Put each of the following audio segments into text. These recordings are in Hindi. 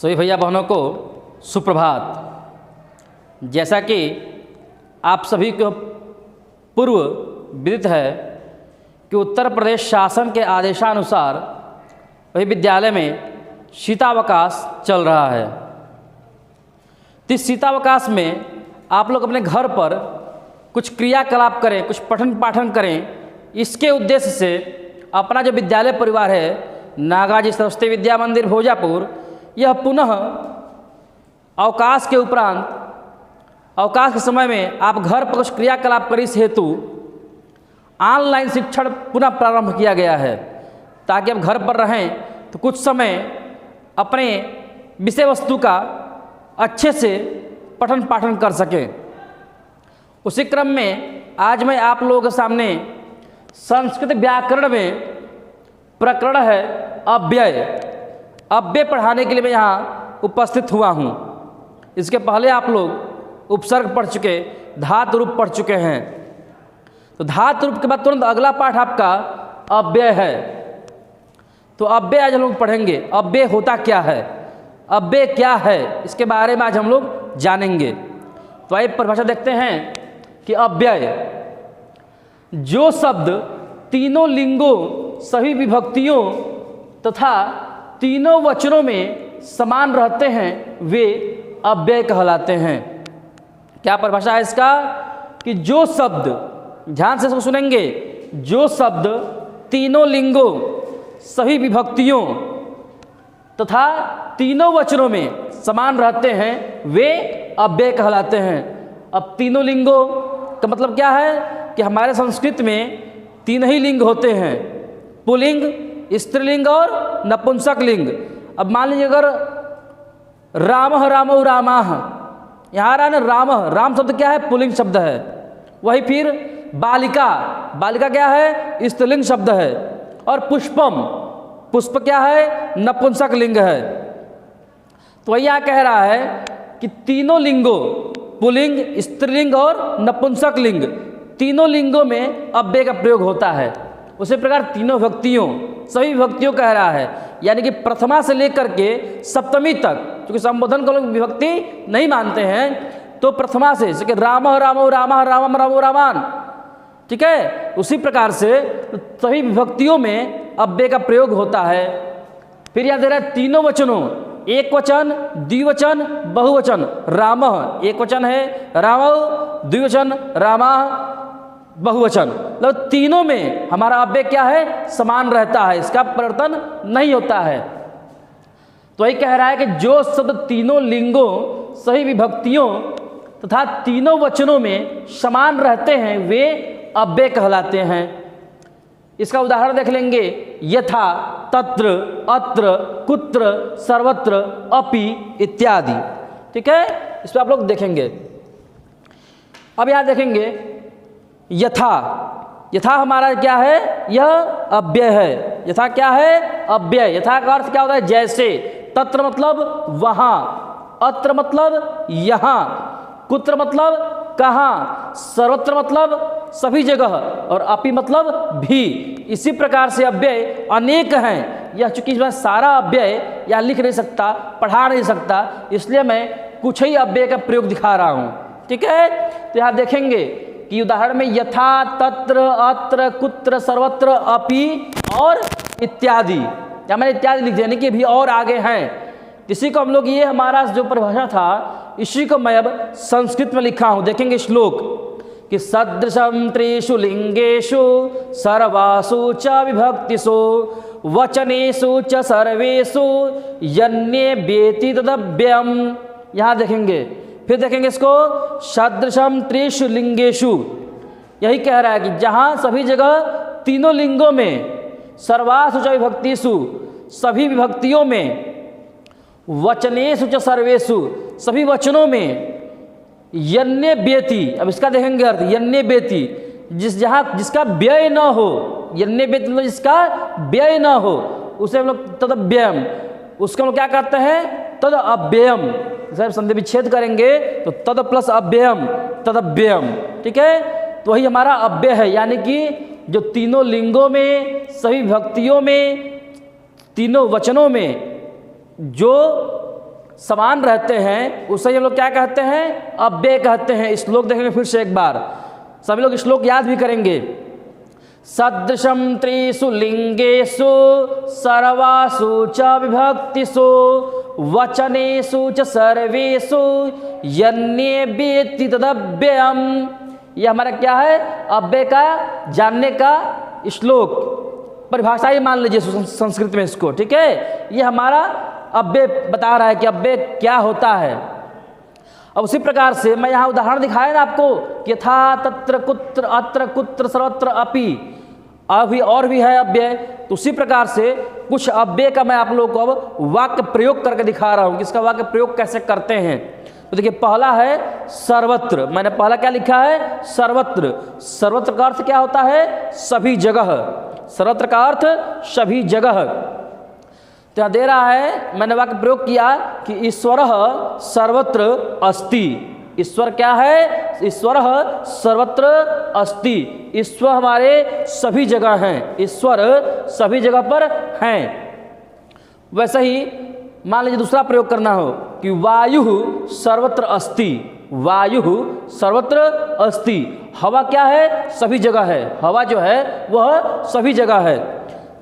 सभी भैया बहनों को सुप्रभात। जैसा कि आप सभी को पूर्व विदित है कि उत्तर प्रदेश शासन के आदेशानुसार वही विद्यालय में शीतावकाश चल रहा है। तो इस शीतावकाश में आप लोग अपने घर पर कुछ क्रियाकलाप करें, कुछ पठन पाठन करें। इसके उद्देश्य से अपना जो विद्यालय परिवार है नागाजी सरस्वती विद्या मंदिर भोजापुर, यह पुनः अवकाश के उपरांत अवकाश के समय में आप घर पर कुछ क्रियाकलाप करें, इस हेतु ऑनलाइन शिक्षण पुनः प्रारंभ किया गया है, ताकि आप घर पर रहें तो कुछ समय अपने विषय वस्तु का अच्छे से पठन पाठन कर सकें। उसी क्रम में आज मैं आप लोगों के सामने संस्कृत व्याकरण में प्रकरण है अव्यय पढ़ाने के लिए मैं यहाँ उपस्थित हुआ हूँ। इसके पहले आप लोग उपसर्ग पढ़ चुके, धातु रूप पढ़ चुके हैं। तो धातु रूप के बाद तुरंत अगला पाठ आपका अव्यय है। तो अव्यय आज हम लोग पढ़ेंगे। अव्यय होता क्या है, अव्यय क्या है, इसके बारे में आज हम लोग जानेंगे। तो आइए परिभाषा देखते हैं कि अव्यय जो शब्द तीनों लिंगों, सभी विभक्तियों तथा तीनों वचनों में समान रहते हैं वे अव्यय कहलाते हैं। क्या परिभाषा है इसका कि जो शब्द, ध्यान से इसको सुनेंगे, जो शब्द तीनों लिंगों, सभी विभक्तियों तथा तीनों वचनों में समान रहते हैं वे अव्यय कहलाते हैं। अब तीनों लिंगों का मतलब क्या है कि हमारे संस्कृत में तीन ही लिंग होते हैं, पुल्लिंग, स्त्रीलिंग और नपुंसक लिंग। अब मान लीजिए अगर रामः रामौ रामाः, यहाँ रहा ना राम शब्द क्या है, पुल्लिंग शब्द है। वही फिर बालिका क्या है, स्त्रीलिंग शब्द है। और पुष्प क्या है, नपुंसक लिंग है। तो वही यहाँ कह रहा है कि तीनों लिंगों, पुल्लिंग, स्त्रीलिंग और नपुंसक लिंग, तीनों लिंगों में अव्यय का प्रयोग होता है। उसी प्रकार तीनों विभक्तियों, सभी विभक्तियों कह रहा है, यानी कि प्रथमा से लेकर के सप्तमी तक, क्योंकि संबोधन को लोग विभक्ति नहीं मानते हैं, तो प्रथमा से जैसे कि रामः रामौ रामः रामम रामो रामान, ठीक है, उसी प्रकार से सभी विभक्तियों में अव्यय का प्रयोग होता है। फिर याद दे रहा है तीनों वचनों, एक वचन, द्विवचन, बहुवचन। रामः एक वचन है, रामौ द्विवचन, रामाः बहुवचन। मतलब तीनों में हमारा अव्यय क्या है, समान रहता है, इसका परिवर्तन नहीं होता है। तो यही कह रहा है कि जो शब्द तीनों लिंगों, सही विभक्तियों तथा तीनों वचनों में समान रहते हैं वे अव्यय कहलाते हैं। इसका उदाहरण देख लेंगे, यथा, तत्र, अत्र, कुत्र, सर्वत्र, अपि इत्यादि। ठीक है, इस पर आप लोग देखेंगे। अब यहाँ देखेंगे यथा हमारा क्या है, यह अव्यय है। यथा क्या है, अव्यय। यथा का अर्थ क्या होता है, जैसे। तत्र मतलब वहाँ, अत्र मतलब यहाँ, कुत्र मतलब कहाँ, सर्वत्र मतलब सभी जगह, और अपि मतलब भी। इसी प्रकार से अव्यय अनेक हैं। यह चूंकि मैं सारा अव्यय यहाँ लिख नहीं सकता, पढ़ा नहीं सकता, इसलिए मैं कुछ ही अव्यय का प्रयोग दिखा रहा हूँ। ठीक है, तो यहाँ देखेंगे कि उदाहरण में यथा, तत्र, अत्र, कुत्र, सर्वत्र, अपि और इत्यादि, या मैंने इत्यादि लिख दिया, यानी कि भी और आगे हैं। इसी को हम लोग, ये हमारा जो परिभाषा था, इसी को मैं अब संस्कृत में लिखा हूँ। देखेंगे श्लोक कि सदृशं त्रिषु लिंगेषु सर्वासु च विभक्तिषु वचनेषु च सर्वेषु यन्ये वेति तदव्ययम्। यहाँ देखेंगे, फिर देखेंगे इसको, सदृशम त्रिषु लिंगेषु, यही कह रहा है कि जहाँ सभी जगह तीनों लिंगों में, सर्वासु च विभक्तिषु, सभी विभक्तियों में, वचनेषु च सर्वेषु, सभी वचनों में, यन्ये वेति, अब इसका देखेंगे अर्थ, यन्ये वेति, जिसका व्यय न हो, यन्ये वेति मतलब जिसका व्यय न हो, उसे हम लोग तदव्ययम, उसको हम लोग क्या कहते हैं, तद अव्ययम। जब संधि विच्छेद करेंगे तो तद प्लस अव्ययम, तदव्ययम। ठीक है, तो वही हमारा अव्यय है, यानी कि जो तीनों लिंगों में, सभी विभक्तियों में, तीनों वचनों में जो समान रहते हैं उसे हम लोग क्या कहते हैं? अव्यय कहते हैं। श्लोक देखेंगे फिर से एक बार, सभी लोग श्लोक याद भी करेंगे। सदृशं त्रिषु लिंगेषु सर्वासु च विभक्तिषु वचनेषु च सर्वेषु यन्ये वेत्ति तदव्ययम्। ये हमारा क्या है? अव्यय का जानने का श्लोक, परिभाषा ही मान लीजिए संस्कृत में इसको, ठीक है। ये हमारा अव्यय बता रहा है कि अव्यय क्या होता है। अब उसी प्रकार से मैं यहाँ उदाहरण दिखाया ना आपको, यथा तत्र कुत्र अत्र कुत्र सर्वत्र अपि, अभी और भी है अव्यय। तो उसी प्रकार से कुछ अव्यय का मैं आप लोगों को अब वाक्य प्रयोग करके दिखा रहा हूँ कि इसका वाक्य प्रयोग कैसे करते हैं। तो देखिए पहला है सर्वत्र। मैंने पहला क्या लिखा है? सर्वत्र। सर्वत्र का अर्थ क्या होता है? सभी जगह। सर्वत्र का अर्थ सभी जगह। तो यहाँ दे रहा है, मैंने वाक्य प्रयोग किया कि ईश्वरः सर्वत्र अस्ति। ईश्वर क्या है? ईश्वरः सर्वत्र अस्ति। ईश्वर हमारे सभी जगह हैं, ईश्वर सभी जगह पर हैं। वैसे ही मान लीजिए दूसरा प्रयोग करना हो कि वायु सर्वत्र अस्ति। वायु सर्वत्र अस्ति। हवा क्या है? सभी जगह है। हवा जो है वह सभी जगह है।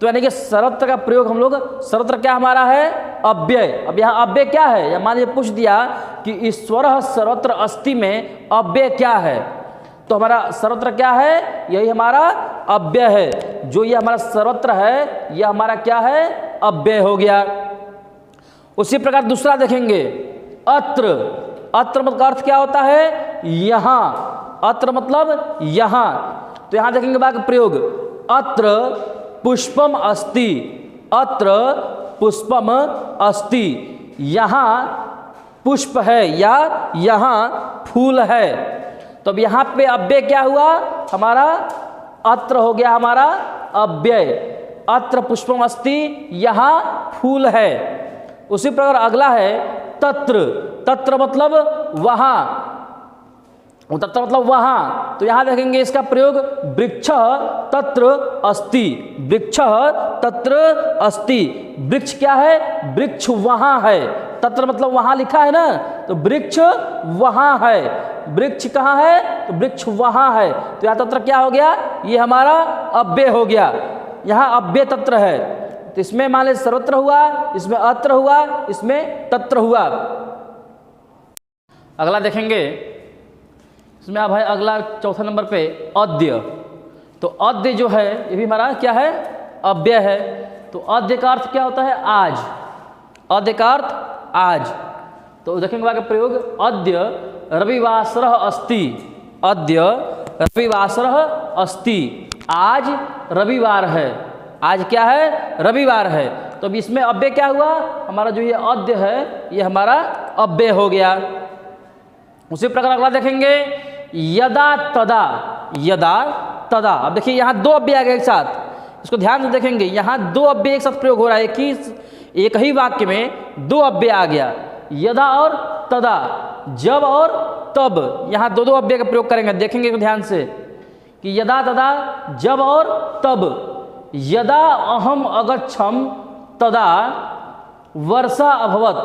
तो यानी कि सर्वत्र का प्रयोग हम लोग, सर्वत्र क्या हमारा है? अव्यय। अब यहाँ अव्यय क्या है? या मान लीजिए पूछ दिया कि ईश्वरः सर्वत्र अस्ति में अव्यय क्या है, तो हमारा सर्वत्र क्या है? यही हमारा अव्यय है। जो ये हमारा सर्वत्र है यह हमारा क्या है? अव्यय हो गया। उसी प्रकार दूसरा देखेंगे, अत्र। अत्र मतलब अर्थ क्या होता है? यहाँ। अत्र मतलब यहाँ। तो यहाँ देखेंगे वाक्य प्रयोग, अत्र पुष्पम अस्ति। अत्र पुष्पम अस्ति। यहाँ पुष्प है या यहाँ फूल है। तो अब यहाँ पे अव्यय क्या हुआ? हमारा अत्र हो गया हमारा अव्यय। अत्र पुष्पम अस्ति, यहाँ फूल है। उसी प्रकार अगला है तत्र। तत्र मतलब वहाँ। तत्र मतलब वहाँ। तो यहाँ देखेंगे इसका प्रयोग, वृक्षः तत्र अस्ति। वृक्षः तत्र अस्ति। वृक्ष क्या है? वृक्ष वहाँ है। तत्र मतलब वहाँ लिखा है ना, तो वृक्ष वहाँ है। वृक्ष कहाँ है? तो वृक्ष वहाँ है। तो यहाँ तत्र क्या हो गया? ये हमारा अव्यय हो गया। यहाँ अव्यय तत्र है। तो इसमें मान लीजिए सर्वत्र हुआ, इसमें अत्र हुआ, इसमें तत्र हुआ। अगला देखेंगे, इसमें अब है अगला चौथा नंबर पे अद्य। तो अद्य जो है ये भी हमारा क्या है? अव्यय है। तो अद्य का अर्थ क्या होता है? आज। अद्य का अर्थ आज। तो देखेंगे वाक्य प्रयोग, अद्य रविवासरः अस्ति। अद्य रविवासरः अस्ति। आज रविवार है। आज क्या है? रविवार है। तो अब इसमें अव्यय क्या हुआ? हमारा जो ये अद्य है ये हमारा अव्यय हो गया। उसी प्रकार अगला देखेंगे, यदा तदा। यदा तदा। अब देखिए यहाँ दो अव्यय आ गए एक साथ, इसको ध्यान से देखेंगे। यहाँ दो अव्यय एक साथ प्रयोग हो रहा है, एक ही वाक्य में दो अव्यय आ गया, यदा और तदा, जब और तब। यहाँ दो दो अव्यय का प्रयोग करेंगे, देखेंगे ध्यान से कि यदा तदा, जब और तब। यदा अहम अगच्छम तदा वर्षा अभवत।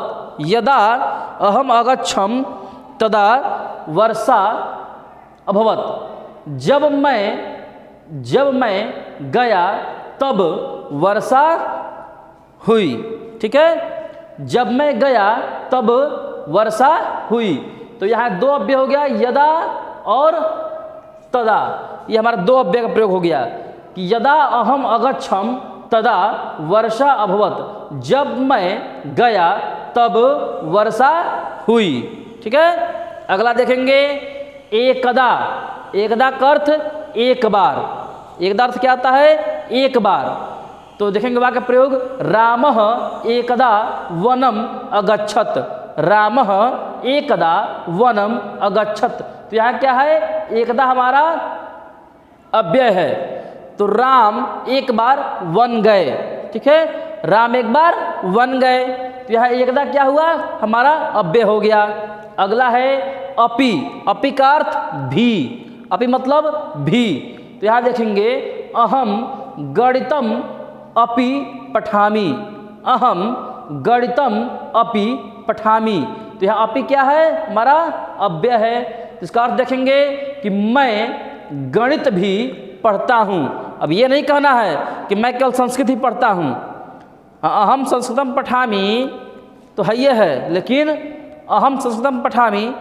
यदा अहम अगच्छम तदा वर्षा अभवत। जब मैं गया तब वर्षा हुई। ठीक है, जब मैं गया तब वर्षा हुई। तो यहाँ दो अव्यय हो गया, यदा और तदा। ये हमारा दो अव्यय का प्रयोग हो गया कि यदा अहम अगच्छम तदा वर्षा अभवत। जब मैं गया तब वर्षा हुई। ठीक है, अगला देखेंगे, एकदा। एकदा का अर्थ एक बार। एकदा अर्थ क्या आता है? एक बार। तो देखेंगे वाक्य प्रयोग, रामः एकदा वनम अगच्छत। रामः एकदा वनम अगच्छत। तो यहाँ क्या है? एकदा हमारा अव्यय है। तो राम एक बार वन गए। ठीक है, राम एक बार वन गए। तो यहाँ एकदा क्या हुआ? हमारा अव्यय हो गया। अगला है अपि। अपि का अर्थ भी। अपि मतलब भी। तो यहाँ देखेंगे, अहम गणितम अपि पठामि। अहम गणितम अपि पठामी। तो यहाँ अपि क्या है, हमारा अव्यय है। इसका अर्थ देखेंगे कि मैं गणित भी पढ़ता हूँ। अब ये नहीं कहना है कि मैं केवल संस्कृत ही पढ़ता हूँ। अहम संस्कृतम पठामी तो है ये है, लेकिन अहम संस्कृतम पठामी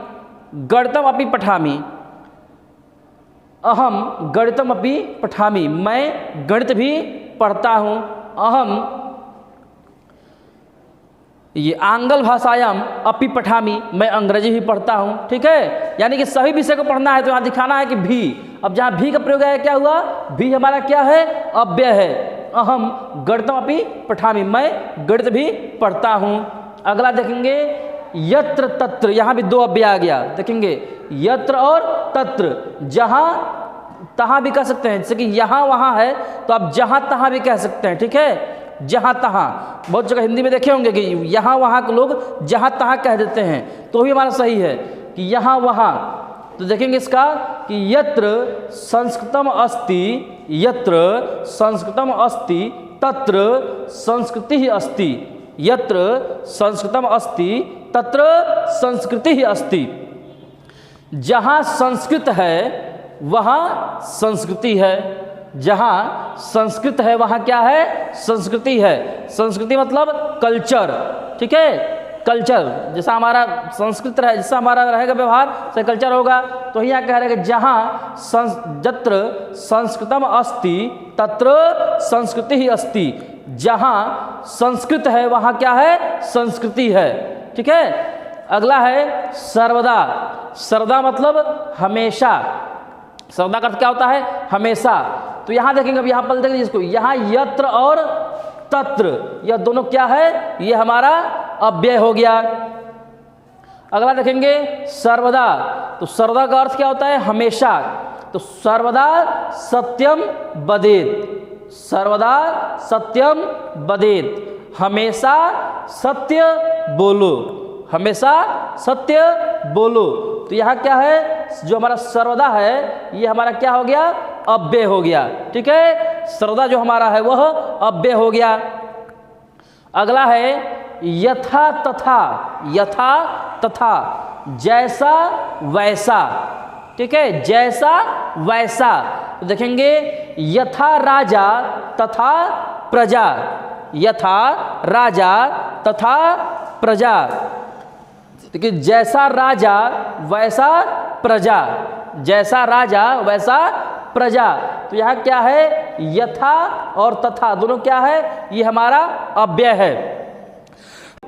गणितम अपि पठामी। अहम गणितम अपि पठामी, मैं गणित भी पढ़ता हूँ। अहम ये आंग्ल भाषायाम अपि पठामी, मैं अंग्रेजी भी पढ़ता हूँ। ठीक है, यानी कि सभी विषय को पढ़ना है तो यहाँ दिखाना है कि भी। अब जहाँ भी का प्रयोग है क्या हुआ, भी हमारा क्या है, अव्यय है। अहम गणितम अपि पठामी, मैं गणित भी पढ़ता हूँ। अगला देखेंगे यत्र तत्र, यहाँ भी दो अव्यय आ गया। देखेंगे यत्र और तत्र, जहाँ तहाँ भी कह सकते हैं, जैसे कि यहाँ वहाँ है तो आप जहाँ तहाँ भी कह सकते हैं। ठीक है, जहाँ तहाँ, बहुत जगह हिंदी में देखे होंगे कि यहाँ वहाँ के लोग जहाँ तहाँ कह देते हैं, तो भी हमारा सही है कि यहाँ वहाँ। तो देखेंगे इसका कि यत्र संस्कृतम अस्ति, यत्र संस्कृतम अस्ति तत्र संस्कृति ही अस्ति। यत्र संस्कृतम अस्ति तत्र संस्कृति ही अस्ति। जहाँ संस्कृत है वहाँ संस्कृति है, जहाँ संस्कृत है वहाँ क्या है, संस्कृति है। संस्कृति मतलब कल्चर। ठीक है, कल्चर, जैसा हमारा संस्कृत रहे, जैसा हमारा रहेगा व्यवहार से कल्चर होगा। तो यहाँ कह रहे हैं कि जहाँ यत्र संस्कृतम अस्ति तत्र संस्कृति ही अस्ति। जहाँ संस्कृत है वहाँ क्या है, संस्कृति है। ठीक है, अगला है सर्वदा। सर्वदा मतलब हमेशा। सर्वदा का अर्थ क्या होता है, हमेशा। तो यहाँ देखेंगे, अब यहाँ पर देखेंगे इसको, यहाँ यत्र और तत्र, यह दोनों क्या है, ये हमारा अव्यय हो गया। अगला देखेंगे सर्वदा। तो सर्वदा का अर्थ क्या होता है, हमेशा। तो सर्वदा सत्यम वदेत, सर्वदा सत्यम वदेत, हमेशा सत्य बोलो, हमेशा सत्य बोलो। तो यहाँ क्या है, जो हमारा सर्वदा है ये हमारा क्या हो गया, अव्यय हो गया। ठीक है, सर्वदा जो हमारा है वह अव्यय हो गया। अगला है यथा तथा, यथा तथा, जैसा वैसा। ठीक है, जैसा वैसा। तो देखेंगे यथा राजा तथा प्रजा, यथा राजा तथा प्रजा। देखिए जैसा राजा वैसा प्रजा, जैसा राजा वैसा प्रजा। तो यहाँ क्या है, यथा और तथा दोनों क्या है, ये हमारा अव्यय है।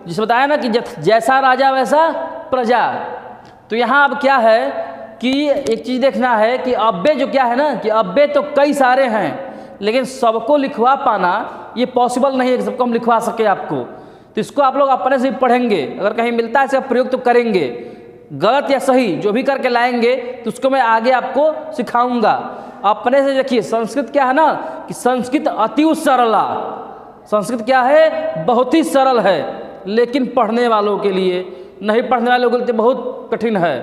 जिस बताया ना कि जैसा राजा वैसा प्रजा। तो यहाँ अब क्या है कि एक चीज़ देखना है कि अव्यय जो क्या है ना, कि अव्यय तो कई सारे हैं, लेकिन सबको लिखवा पाना ये पॉसिबल नहीं है कि सबको हम लिखवा सके आपको। तो इसको आप लोग अपने से पढ़ेंगे, अगर कहीं मिलता है इसका प्रयोग तो करेंगे, गलत या सही जो भी करके लाएंगे तो उसको मैं आगे आपको सिखाऊंगा। अपने से देखिए, संस्कृत क्या है ना कि संस्कृत अति सरला, संस्कृत क्या है, बहुत ही सरल है, लेकिन पढ़ने वालों के लिए, नहीं पढ़ने वालों के लिए बहुत कठिन है।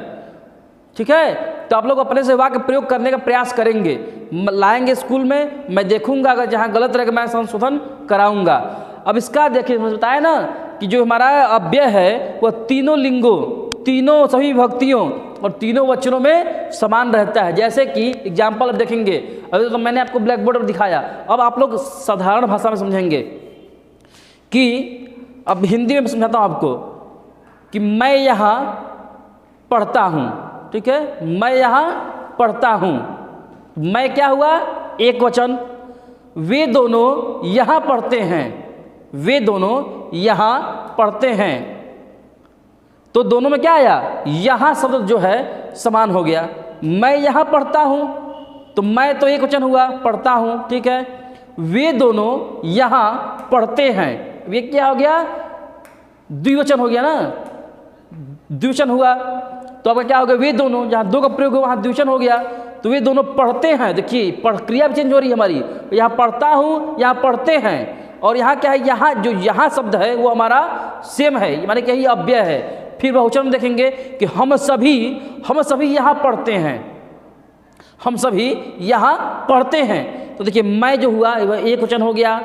ठीक है, तो आप लोग अपने से वाक्य प्रयोग करने का प्रयास करेंगे, लाएंगे स्कूल में, मैं देखूंगा, अगर जहाँ गलत रहेगा मैं संशोधन कराऊंगा। अब इसका देखिए, मुझे बताया ना कि जो हमारा अव्यय है वह तीनों लिंगों, तीनों सभी विभक्तियों और तीनों वचनों में समान रहता है। जैसे कि एग्जाम्पल अब देखेंगे, अभी तो मैंने आपको ब्लैक बोर्ड पर दिखाया, अब आप लोग साधारण भाषा में समझेंगे कि अब हिंदी में समझाता हूँ आपको कि मैं यहाँ पढ़ता हूँ। ठीक है, मैं यहाँ पढ़ता हूँ, मैं क्या हुआ, एक वचन। वे दोनों यहाँ पढ़ते हैं, वे दोनों यहाँ पढ़ते हैं। तो दोनों में क्या आया, यहाँ शब्द जो है समान हो गया। मैं यहाँ पढ़ता हूँ, तो मैं तो एक वचन हुआ, पढ़ता हूँ। ठीक है, वे दोनों यहाँ पढ़ते हैं, वे क्या हो गया, द्विवचन हो गया ना, द्विवचन हुआ। तो अब क्या हो गया, वे दोनों, जहाँ दो का प्रयोग हो वहाँ द्विवचन हो गया। तो वे दोनों पढ़ते हैं, देखिए पढ़ क्रिया भी चेंज हो रही है हमारी, यहाँ पढ़ता हूँ, यहाँ पढ़ते हैं। और यहाँ क्या है, यहाँ जो यहाँ शब्द है वो हमारा सेम है, माने कि यही अव्यय है। फिर बहुवचन देखेंगे कि हम सभी यहाँ पढ़ते हैं, हम सभी यहाँ पढ़ते हैं। तो देखिए मैं जो हुआ वह एक वचन हो गया,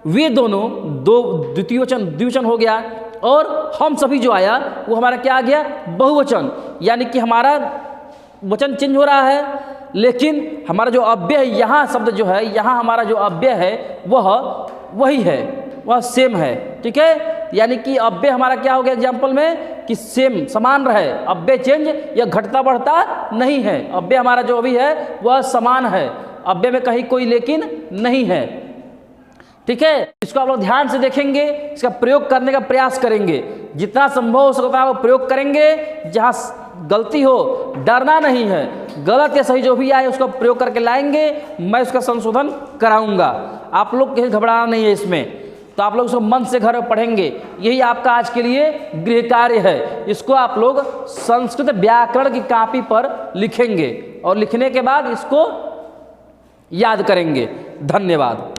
वे दोनों दो द्वितीय वचन द्विवचन हो गया। और हम सभी जो आया वो हमारा क्या आ गया, बहुवचन, यानी कि हमारा वचन चेंज हो रहा है, लेकिन हमारा जो अव्यय है यहाँ शब्द जो है, यहाँ हमारा जो अव्यय है वह वही है, वह सेम है। ठीक है, यानी कि अव्यय हमारा क्या हो गया एग्जाम्पल में कि सेम, समान रहे, अव्यय चेंज या घटता बढ़ता नहीं है। अव्यय हमारा जो भी है वह समान है, अव्यय में कहीं कोई लेकिन नहीं है। ठीक है, इसको आप लोग ध्यान से देखेंगे, इसका प्रयोग करने का प्रयास करेंगे, जितना संभव हो सकता है वो प्रयोग करेंगे। जहाँ गलती हो डरना नहीं है, गलत या सही जो भी आए उसका प्रयोग करके लाएंगे, मैं उसका संशोधन कराऊंगा। आप लोग कहीं घबराना नहीं है इसमें, तो आप लोग उसको मन से घर में पढ़ेंगे। यही आपका आज के लिए गृह कार्य है। इसको आप लोग संस्कृत व्याकरण की कॉपी पर लिखेंगे और लिखने के बाद इसको याद करेंगे। धन्यवाद।